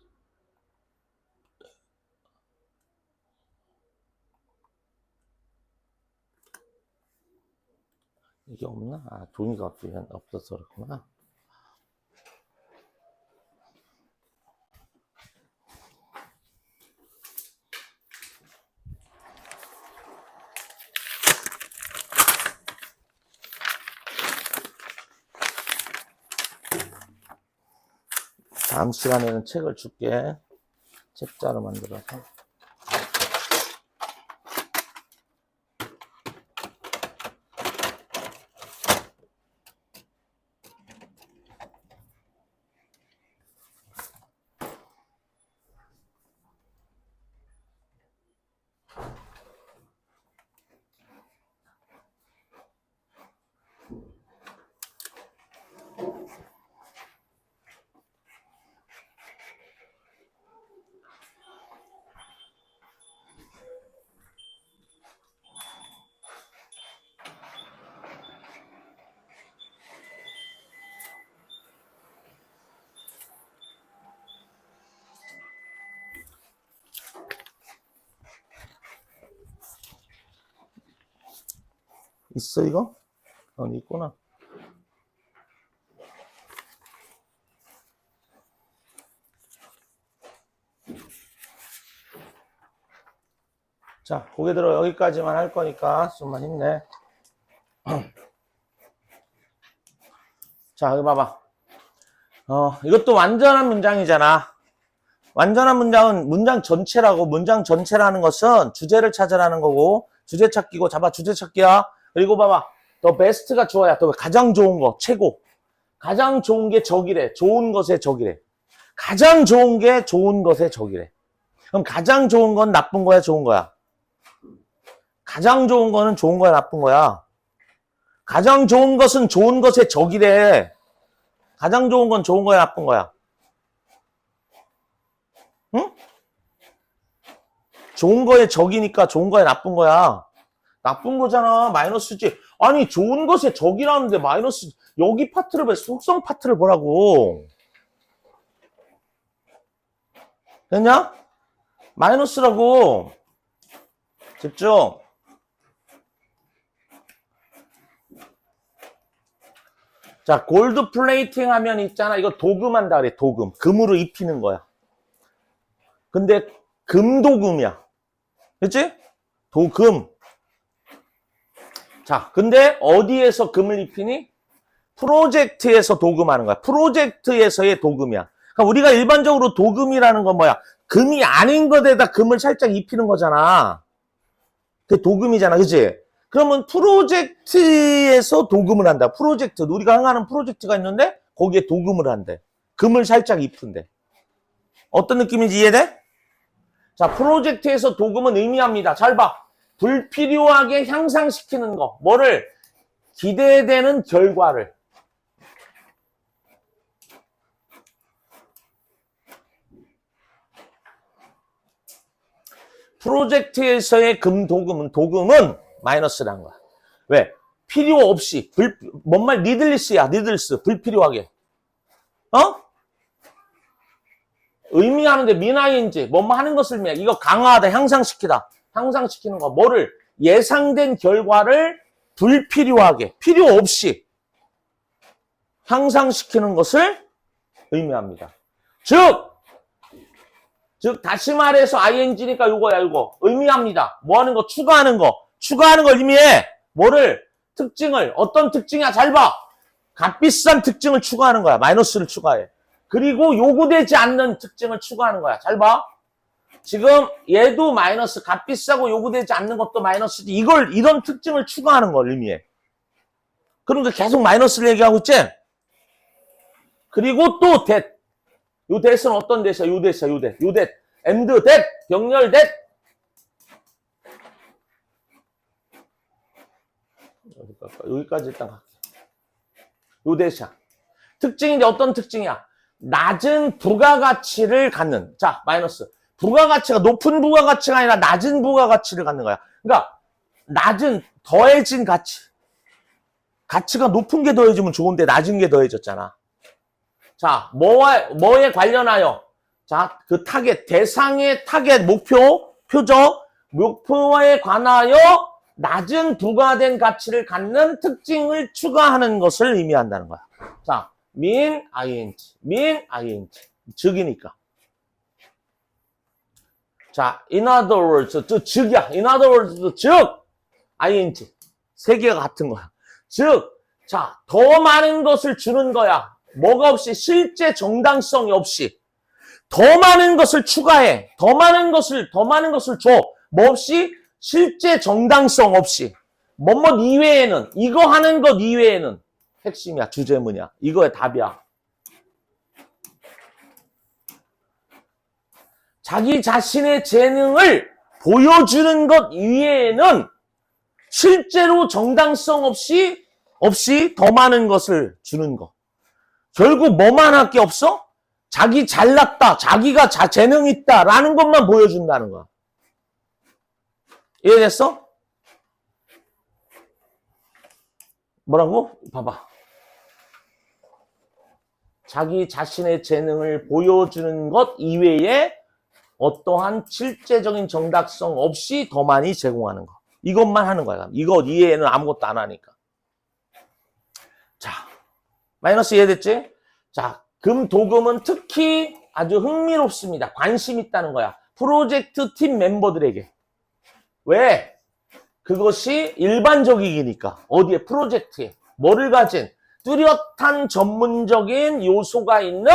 이게 없나? 아, 종이가 없어서 그렇구나. 다음 시간에는 책을 줄게. 책자로 만들어서. 있어, 이거? 있구나. 자, 고개 들어. 여기까지만 할 거니까 좀만 힘내. 자, 여기 봐봐. 이것도 완전한 문장이잖아. 완전한 문장은 문장 전체라고. 문장 전체라는 것은 주제를 찾으라는 거고, 주제 찾기고, 잡아, 주제 찾기야. 그리고 봐봐. 더 베스트가 주어야. 또 가장 좋은 거, 최고. 가장 좋은 게 적이래. 좋은 것의 적이래. 가장 좋은 게 좋은 것의 적이래. 그럼 가장 좋은 건 나쁜 거야, 좋은 거야? 가장 좋은 거는 좋은 거야, 나쁜 거야? 가장 좋은 것은 좋은 것의 적이래. 가장 좋은 건 좋은 거야, 나쁜 거야? 응? 좋은 거의 적이니까 좋은 거야, 나쁜 거야? 나쁜 거잖아. 마이너스지. 아니, 좋은 것의 적이라는데 마이너스, 여기 파트를 왜 속성 파트를 보라고. 됐냐? 마이너스라고. 집중. 자, 골드 플레이팅 하면 있잖아. 이거 도금한다 그래, 도금. 금으로 입히는 거야. 근데 금도금이야. 그치? 도금. 자, 근데 어디에서 금을 입히니? 프로젝트에서 도금하는 거야. 프로젝트에서의 도금이야. 그러니까 우리가 일반적으로 도금이라는 건 뭐야? 금이 아닌 것에다 금을 살짝 입히는 거잖아. 그게 도금이잖아. 그치? 그러면 프로젝트에서 도금을 한다. 프로젝트. 우리가 항하는 프로젝트가 있는데 거기에 도금을 한대. 금을 살짝 입힌대. 어떤 느낌인지 이해돼? 자, 프로젝트에서 도금은 의미합니다. 잘 봐. 불필요하게 향상시키는 거. 뭐를? 기대되는 결과를. 프로젝트에서의 도금은 마이너스라는 거야. 왜? 필요 없이, 뭔 말, 니들리스야, 니들리스. 불필요하게. 의미하는데 미나인지, 뭐뭐 하는 것을 의미해. 이거 강화하다, 향상시키다. 향상시키는 거. 뭐를? 예상된 결과를 불필요하게, 필요 없이 향상시키는 것을 의미합니다. 즉, 다시 말해서 ing니까 요거야, 요거. 의미합니다. 뭐 하는 거? 추가하는 거. 추가하는 걸 의미해. 뭐를? 특징을. 어떤 특징이야? 잘 봐. 값비싼 특징을 추가하는 거야. 마이너스를 추가해. 그리고 요구되지 않는 특징을 추가하는 거야. 잘 봐. 지금 얘도 마이너스, 값비싸고 요구되지 않는 것도 마이너스지. 이런 특징을 추가하는 걸 의미해. 그러니까 계속 마이너스를 얘기하고 있지? 그리고 또 that. 요 that은 어떤 that이야? 요 that이야, 요 that. 요 that. and that. 병렬 that. 여기까지 일단 갈게. 요 that이야. 특징인데 어떤 특징이야? 낮은 부가가치를 갖는. 자, 마이너스. 부가가치가 높은 부가가치가 아니라 낮은 부가가치를 갖는 거야. 그러니까 낮은 더해진 가치. 가치가 높은 게 더해지면 좋은데 낮은 게 더해졌잖아. 자, 뭐에 관련하여? 자, 그 타겟, 대상의 타겟, 표적, 목표에 관하여 낮은 부과된 가치를 갖는 특징을 추가하는 것을 의미한다는 거야. 자, mean ing. 즉이니까. 자, in other words, 즉이야. in other words, 즉, ing. 세 개가 같은 거야. 즉, 자, 더 많은 것을 주는 거야. 뭐가 없이, 실제 정당성이 없이. 더 많은 것을 추가해. 더 많은 것을 줘. 뭐 없이? 실제 정당성 없이. 뭐뭐 이외에는, 이거 하는 것 이외에는. 핵심이야, 주제문이야. 이거의 답이야. 자기 자신의 재능을 보여주는 것 이외에는 실제로 정당성 없이 더 많은 것을 주는 거. 결국 뭐만 할 게 없어? 자기 잘났다, 자기가 재능 있다 라는 것만 보여준다는 거야. 이해됐어? 뭐라고? 봐봐. 자기 자신의 재능을 보여주는 것 이외에 어떠한 실제적인 정당성 없이 더 많이 제공하는 거. 이것만 하는 거야. 이것 이외에는 아무것도 안 하니까. 자, 마이너스 이해됐지? 자, 금도금은 특히 아주 흥미롭습니다. 관심 있다는 거야. 프로젝트 팀 멤버들에게. 왜? 그것이 일반적이니까. 어디에? 프로젝트에. 뭐를 가진? 뚜렷한 전문적인 요소가 있는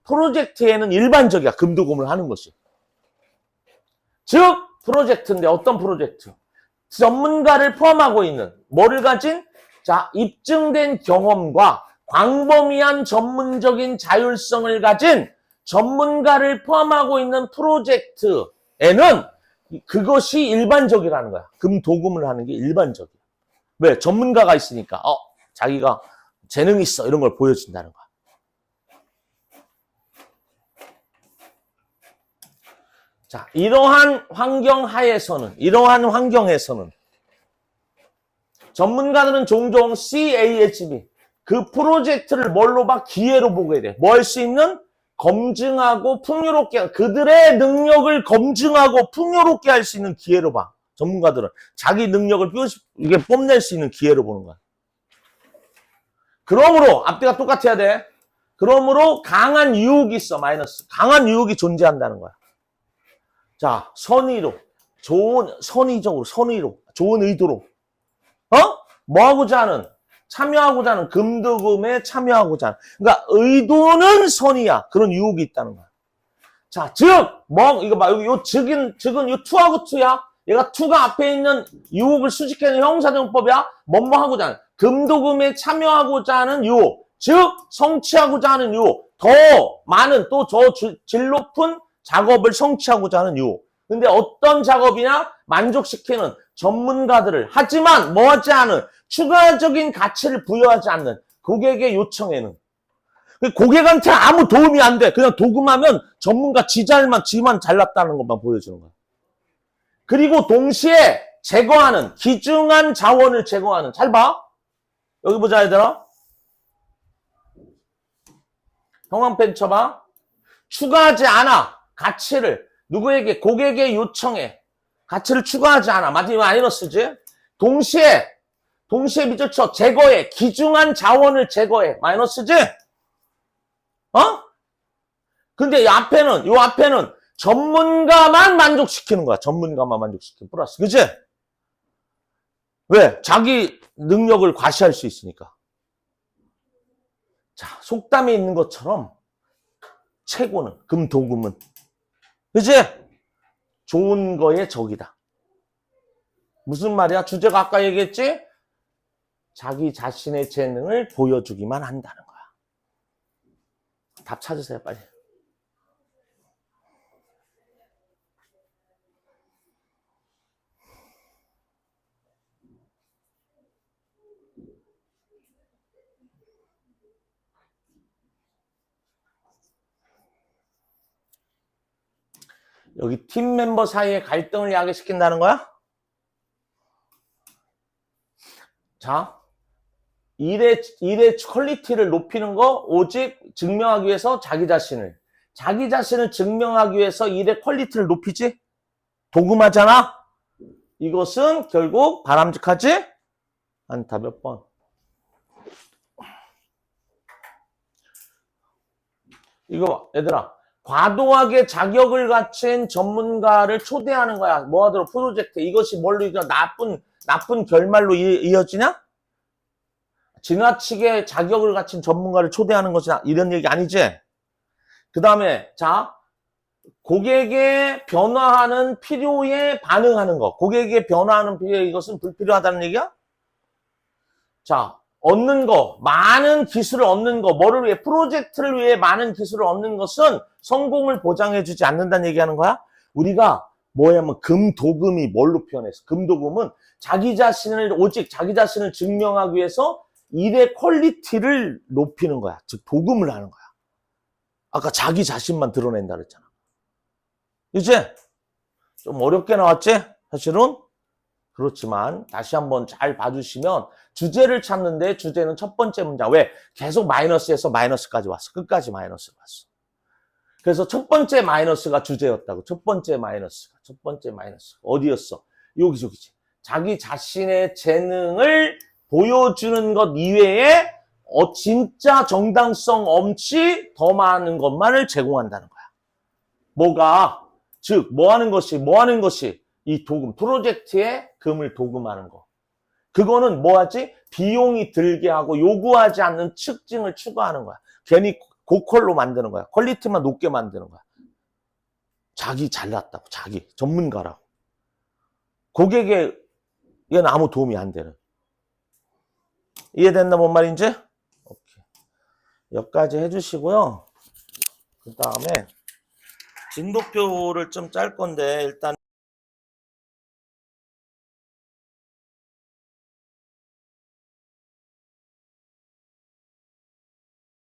프로젝트에는 일반적이야. 금도금을 하는 것이. 즉, 프로젝트인데 어떤 프로젝트? 전문가를 포함하고 있는 뭐를 가진? 자, 입증된 경험과 광범위한 전문적인 자율성을 가진 전문가를 포함하고 있는 프로젝트에는 그것이 일반적이라는 거야. 금도금을 하는 게 일반적이야. 왜? 전문가가 있으니까 자기가 재능이 있어 이런 걸 보여준다는 거야. 자, 이러한 환경에서는 전문가들은 종종 CAHB 그 프로젝트를 뭘로 봐? 기회로 보게 돼. 뭐 할 수 있는? 검증하고 풍요롭게 그들의 능력을 검증하고 풍요롭게 할 수 있는 기회로 봐. 전문가들은 자기 능력을 이게 뽐낼 수 있는 기회로 보는 거야. 그러므로 앞뒤가 똑같아야 돼. 그러므로 강한 유혹이 있어. 마이너스. 강한 유혹이 존재한다는 거야. 자, 선의로, 좋은 의도로, 뭐 하고자 하는, 참여하고자 하는, 금도금에 참여하고자 하는. 그러니까, 의도는 선의야. 그런 유혹이 있다는 거야. 자, 즉, 이거 봐. 여기 즉은 요 투하고 투야. 얘가 투가 앞에 있는 유혹을 수직하는 형사정법이야. 뭐뭐 하고자 하는. 금도금에 참여하고자 하는 유혹. 즉, 성취하고자 하는 유혹. 더 많은, 또 질 높은 작업을 성취하고자 하는 유혹. 근데 어떤 작업이냐? 만족시키는 전문가들을 하지만 뭐 하지 않은 추가적인 가치를 부여하지 않는 고객의 요청에는 고객한테 아무 도움이 안 돼. 그냥 도금하면 전문가 지만 잘났다는 것만 보여주는 거야. 그리고 동시에 제거하는, 귀중한 자원을 제거하는. 잘 봐. 여기 보자, 얘들아. 형광펜 쳐봐. 추가하지 않아. 가치를. 누구에게? 고객의 요청에. 가치를 추가하지 않아. 마이너스지? 동시에 밑줄 쳐. 제거해. 귀중한 자원을 제거해. 마이너스지? 어? 근데 요 앞에는 전문가만 만족시키는 거야. 전문가만 만족시키는 플러스. 그치? 왜? 자기 능력을 과시할 수 있으니까. 자, 속담에 있는 것처럼 최고는, 금도금은. 그치? 좋은 거의 적이다. 무슨 말이야? 주제가 아까 얘기했지? 자기 자신의 재능을 보여주기만 한다는 거야. 답 찾으세요, 빨리. 여기 팀 멤버 사이에 갈등을 야기시킨다는 거야? 자, 일의 퀄리티를 높이는 거 오직 증명하기 위해서 자기 자신을 증명하기 위해서 일의 퀄리티를 높이지? 도금하잖아? 이것은 결국 바람직하지 않다. 몇 번? 이거 얘들아, 과도하게 자격을 갖춘 전문가를 초대하는 거야. 뭐 하도록? 프로젝트. 이것이 뭘로 이겨? 나쁜 결말로 이어지냐? 지나치게 자격을 갖춘 전문가를 초대하는 것이 이런 얘기 아니지? 그 다음에 자, 고객의 변화하는 필요에 반응하는 거. 고객의 변화하는 필요에 이것은 불필요하다는 얘기야? 자, 얻는 거, 많은 기술을 얻는 거, 뭐를 위해? 프로젝트를 위해 많은 기술을 얻는 것은 성공을 보장해주지 않는다는 얘기하는 거야? 우리가 뭐냐면 금도금이 뭘로 표현했어? 금도금은 오직 자기 자신을 증명하기 위해서 일의 퀄리티를 높이는 거야. 즉 도금을 하는 거야. 아까 자기 자신만 드러낸다 그랬잖아. 이제 좀 어렵게 나왔지? 사실은 그렇지만 다시 한번 잘 봐주시면 주제를 찾는데 주제는 첫 번째 문장. 왜? 계속 마이너스에서 마이너스까지 왔어. 끝까지 마이너스가 왔어. 그래서 첫 번째 마이너스가 주제였다고. 첫 번째 마이너스가 어디였어? 여기지. 자기 자신의 재능을 보여주는 것 이외에 진짜 정당성 없이 더 많은 것만을 제공한다는 거야. 뭐가? 즉 뭐 하는 것이 이 도금, 프로젝트에 금을 도금하는 거. 그거는 뭐하지? 비용이 들게 하고 요구하지 않는 특징을 추가하는 거야. 괜히 고퀄로 만드는 거야. 퀄리티만 높게 만드는 거야. 자기 잘났다고. 자기 전문가라고. 고객에게는 아무 도움이 안 되는. 이해됐나 뭔 말인지? 오케이. 여기까지 해주시고요. 그 다음에 진도표를 좀 짤 건데 일단